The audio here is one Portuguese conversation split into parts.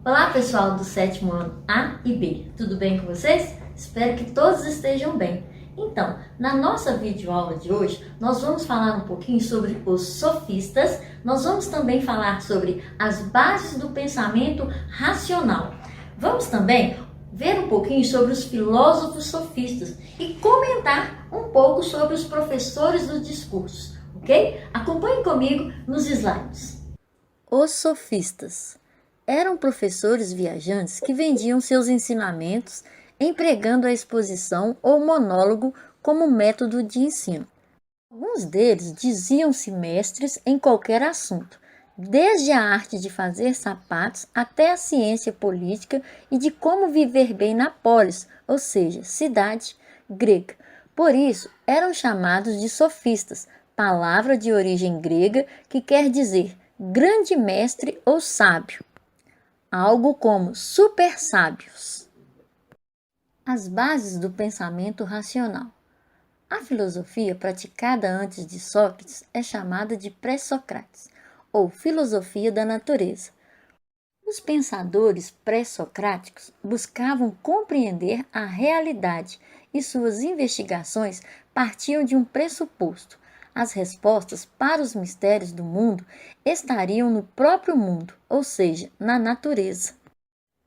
Olá pessoal do sétimo ano A e B, tudo bem com vocês? Espero que todos estejam bem. Então, na nossa videoaula de hoje, nós vamos falar um pouquinho sobre os sofistas, nós vamos também falar sobre as bases do pensamento racional. Vamos também ver um pouquinho sobre os filósofos sofistas e comentar um pouco sobre os professores do discurso, ok? Acompanhe comigo nos slides. Os sofistas eram professores viajantes que vendiam seus ensinamentos empregando a exposição ou monólogo como método de ensino. Alguns deles diziam-se mestres em qualquer assunto, desde a arte de fazer sapatos até a ciência política e de como viver bem na polis, ou seja, cidade grega. Por isso, eram chamados de sofistas, palavra de origem grega que quer dizer grande mestre ou sábio, algo como super sábios. As bases do pensamento racional. A filosofia praticada antes de Sócrates é chamada de pré-Socrates, ou filosofia da natureza. Os pensadores pré-socráticos buscavam compreender a realidade e suas investigações partiam de um pressuposto. As respostas para os mistérios do mundo estariam no próprio mundo, ou seja, na natureza.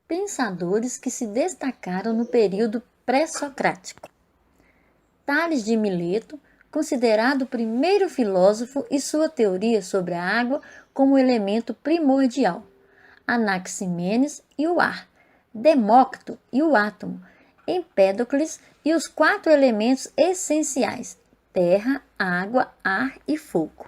Pensadores que se destacaram no período pré-socrático. Tales de Mileto, considerado o primeiro filósofo e sua teoria sobre a água como elemento primordial. Anaximenes e o ar. Demócrito e o átomo. Empédocles e os 4 elementos essenciais: terra, água, ar e fogo.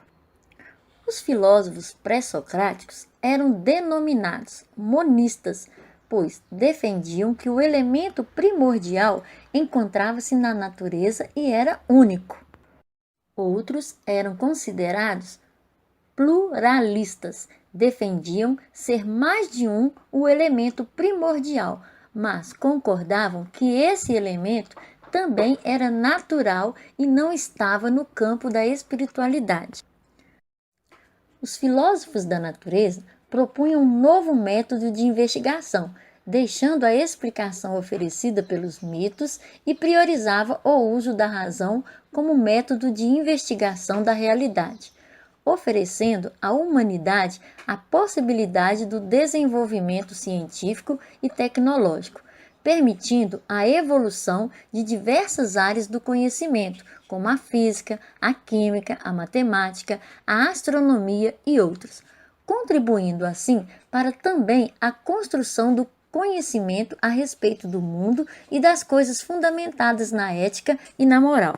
Os filósofos pré-socráticos eram denominados monistas, pois defendiam que o elemento primordial encontrava-se na natureza e era único. Outros eram considerados pluralistas, defendiam ser mais de um o elemento primordial, mas concordavam que esse elemento também era natural e não estava no campo da espiritualidade. Os filósofos da natureza propunham um novo método de investigação, deixando a explicação oferecida pelos mitos e priorizava o uso da razão como método de investigação da realidade, oferecendo à humanidade a possibilidade do desenvolvimento científico e tecnológico, permitindo a evolução de diversas áreas do conhecimento, como a física, a química, a matemática, a astronomia e outros, contribuindo assim para também a construção do conhecimento a respeito do mundo e das coisas fundamentadas na ética e na moral.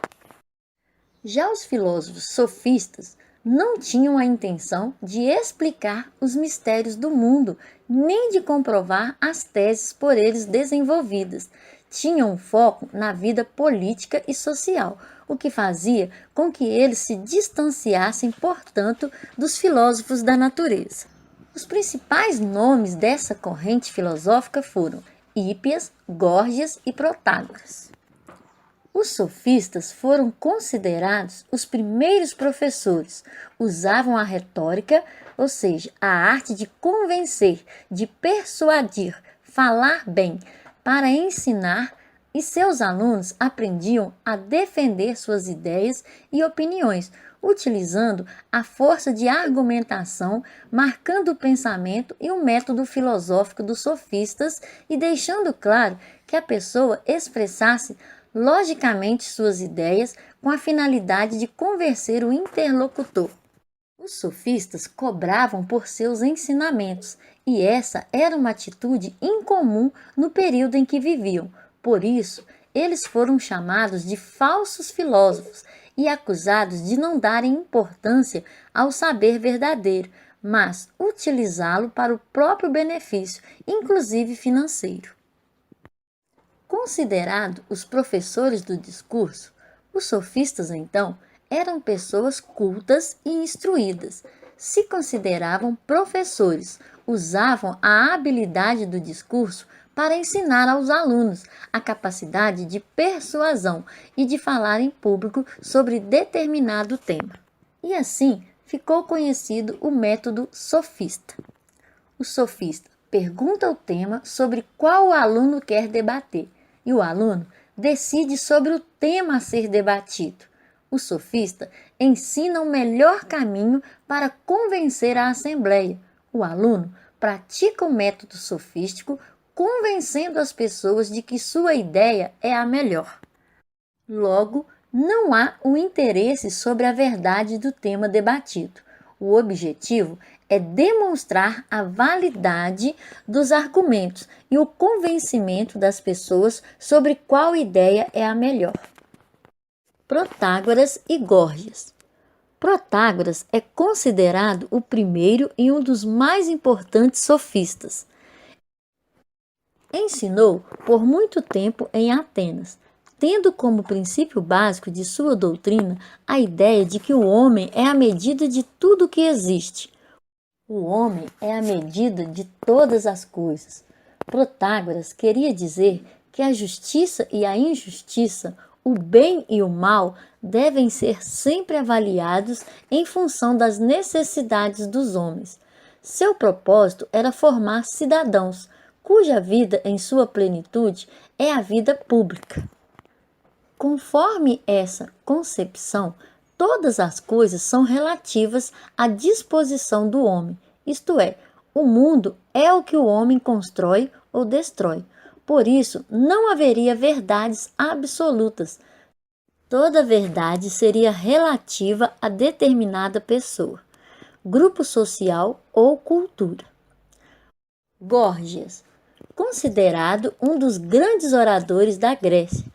Já os filósofos sofistas não tinham a intenção de explicar os mistérios do mundo, nem de comprovar as teses por eles desenvolvidas. Tinham foco na vida política e social, o que fazia com que eles se distanciassem, portanto, dos filósofos da natureza. Os principais nomes dessa corrente filosófica foram Hípias, Górgias e Protágoras. Os sofistas foram considerados os primeiros professores. Usavam a retórica, ou seja, a arte de convencer, de persuadir, falar bem, para ensinar, e seus alunos aprendiam a defender suas ideias e opiniões, utilizando a força de argumentação, marcando o pensamento e o método filosófico dos sofistas e deixando claro que a pessoa expressasse logicamente suas ideias com a finalidade de convencer o interlocutor. Os sofistas cobravam por seus ensinamentos, e essa era uma atitude incomum no período em que viviam. Por isso, eles foram chamados de falsos filósofos e acusados de não darem importância ao saber verdadeiro, mas utilizá-lo para o próprio benefício, inclusive financeiro. Considerado os professores do discurso, os sofistas, então, eram pessoas cultas e instruídas. Se consideravam professores, usavam a habilidade do discurso para ensinar aos alunos a capacidade de persuasão e de falar em público sobre determinado tema. E assim ficou conhecido o método sofista. O sofista pergunta o tema sobre qual o aluno quer debater e o aluno decide sobre o tema a ser debatido. O sofista ensina o melhor caminho para convencer a assembleia. O aluno pratica o método sofístico, convencendo as pessoas de que sua ideia é a melhor. Logo, não há um interesse sobre a verdade do tema debatido. O objetivo é demonstrar a validade dos argumentos e o convencimento das pessoas sobre qual ideia é a melhor. Protágoras e Górgias. Protágoras é considerado o primeiro e um dos mais importantes sofistas. Ensinou por muito tempo em Atenas, tendo como princípio básico de sua doutrina a ideia de que o homem é a medida de tudo que existe. O homem é a medida de todas as coisas. Protágoras queria dizer que a justiça e a injustiça, o bem e o mal, devem ser sempre avaliados em função das necessidades dos homens. Seu propósito era formar cidadãos, cuja vida em sua plenitude é a vida pública. Conforme essa concepção, todas as coisas são relativas à disposição do homem, isto é, o mundo é o que o homem constrói ou destrói. Por isso, não haveria verdades absolutas. Toda verdade seria relativa a determinada pessoa, grupo social ou cultura. Górgias, considerado um dos grandes oradores da Grécia,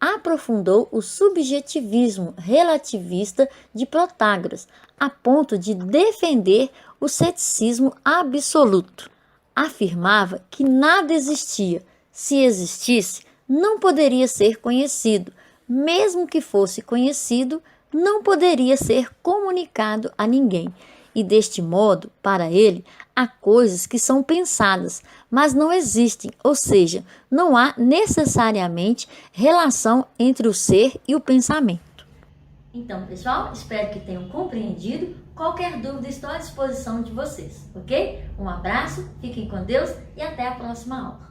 aprofundou o subjetivismo relativista de Protágoras, a ponto de defender o ceticismo absoluto. Afirmava que nada existia. Se existisse, não poderia ser conhecido. Mesmo que fosse conhecido, não poderia ser comunicado a ninguém. E deste modo, para ele, há coisas que são pensadas, mas não existem, ou seja, não há necessariamente relação entre o ser e o pensamento. Então, pessoal, espero que tenham compreendido. Qualquer dúvida, estou à disposição de vocês, ok? Um abraço, fiquem com Deus e até a próxima aula.